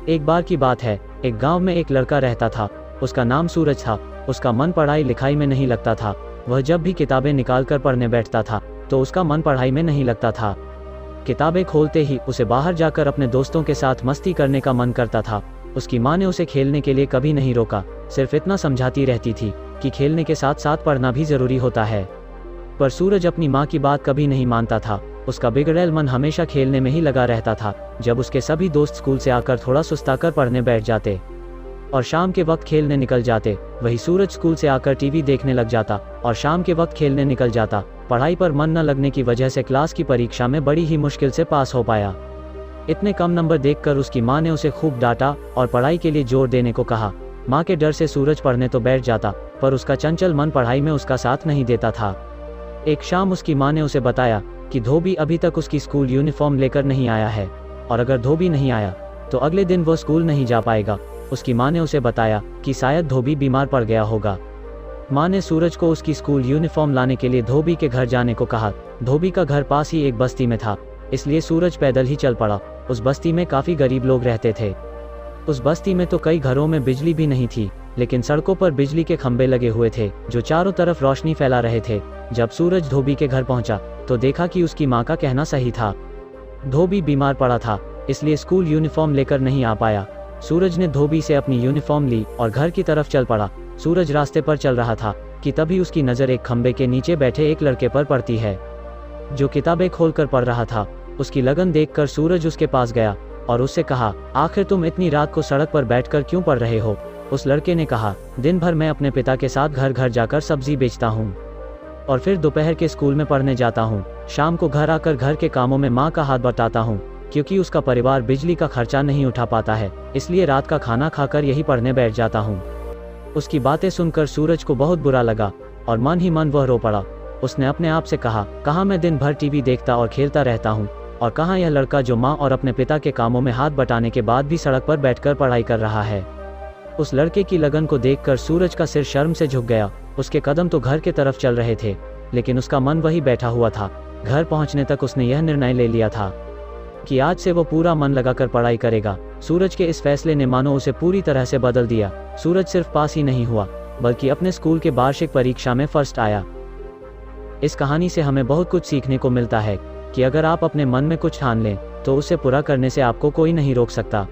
एक बार की बात है, एक गांव में एक लड़का रहता था। उसका नाम सूरज था। उसका मन पढ़ाई लिखाई में नहीं लगता था। वह जब भी किताबें निकाल कर पढ़ने बैठता था तो उसका मन पढ़ाई में नहीं लगता था। किताबें खोलते ही उसे बाहर जाकर अपने दोस्तों के साथ मस्ती करने का मन करता था। उसकी माँ ने उसे खेलने के लिए कभी नहीं रोका, सिर्फ इतना समझाती रहती थी कि खेलने के साथ साथ पढ़ना भी जरूरी होता है। पर सूरज अपनी माँ की बात कभी नहीं मानता था। उसका बिगड़ैल मन हमेशा खेलने में ही लगा रहता था। जब उसके सभी दोस्त स्कूल से आकर थोड़ा सुस्ताकर पढ़ने बैठ जाते और शाम के वक्त खेलने निकल जाते, वही सूरज स्कूल से आकर टीवी देखने लग जाता और शाम के वक्त खेलने निकल जाता। पढ़ाई पर मन न लगने की वजह से क्लास की परीक्षा में बड़ी ही मुश्किल से पास हो पाया। इतने कम नंबर देखकर उसकी माँ ने उसे खूब डांटा और पढ़ाई के लिए जोर देने को कहा। माँ के डर से सूरज पढ़ने तो बैठ जाता, पर उसका चंचल मन पढ़ाई में उसका साथ नहीं देता था। एक शाम उसकी माँ ने उसे बताया कि धोबी अभी तक उसकी स्कूल यूनिफॉर्म लेकर नहीं आया है, और अगर धोबी नहीं आया तो अगले दिन वो स्कूल नहीं जा पाएगा। उसकी माँ ने उसे बताया कि शायद धोबी बीमार पड़ गया होगा। माँ ने सूरज को उसकी स्कूल यूनिफॉर्म लाने के लिए धोबी के घर जाने को कहा। धोबी का घर पास ही एक बस्ती में था, इसलिए सूरज पैदल ही चल पड़ा। उस बस्ती में काफ़ी गरीब लोग रहते थे। उस बस्ती में तो कई घरों में बिजली भी नहीं थी, लेकिन सड़कों पर बिजली के खंभे लगे हुए थे जो चारों तरफ रोशनी फैला रहे थे। जब सूरज धोबी के घर पहुंचा तो देखा कि उसकी माँ का कहना सही था। धोबी बीमार पड़ा था, इसलिए स्कूल यूनिफॉर्म लेकर नहीं आ पाया। सूरज ने धोबी से अपनी यूनिफॉर्म ली और घर की तरफ चल पड़ा। सूरज रास्ते पर चल रहा था कि तभी उसकी नज़र एक खंबे के नीचे बैठे एक लड़के पर पड़ती है जो किताबें खोलकर पढ़ रहा था। उसकी लगन देखकर सूरज उसके पास गया और उससे कहा, आखिर तुम इतनी रात को सड़क पर बैठकर क्यों पढ़ रहे हो? उस लड़के ने कहा, दिन भर मैं अपने पिता के साथ घर घर जाकर सब्जी बेचता हूँ और फिर दोपहर के स्कूल में पढ़ने जाता हूँ। शाम को घर आकर घर के कामों में माँ का हाथ बटाता हूँ, क्योंकि उसका परिवार बिजली का खर्चा नहीं उठा पाता है, इसलिए रात का खाना खाकर यही पढ़ने बैठ जाता हूँ। उसकी बातें सुनकर सूरज को बहुत बुरा लगा और मन ही मन वह रो पड़ा। उसने अपने आप से कहा, कहाँ मैं दिन भर टीवी देखता और खेलता रहता हूँ, और कहाँ यह लड़का जो माँ और अपने पिता के कामों में हाथ बटाने के बाद भी सड़क पर बैठकर पढ़ाई कर रहा है। उस लड़के की लगन को देखकर सूरज का सिर शर्म से झुक गया। उसके कदम तो घर के तरफ चल रहे थे, लेकिन उसका मन वही बैठा हुआ था। घर पहुंचने तक उसने यह निर्णय ले लिया था कि आज से वो पूरा मन लगाकर पढ़ाई करेगा। सूरज के इस फैसले ने मानो उसे पूरी तरह से बदल दिया। सूरज सिर्फ पास ही नहीं हुआ, बल्कि अपने स्कूल के वार्षिक परीक्षा में फर्स्ट आया। इस कहानी से हमें बहुत कुछ सीखने को मिलता है कि अगर आप अपने मन में कुछ ठान लें तो उसे पूरा करने से आपको कोई नहीं रोक सकता।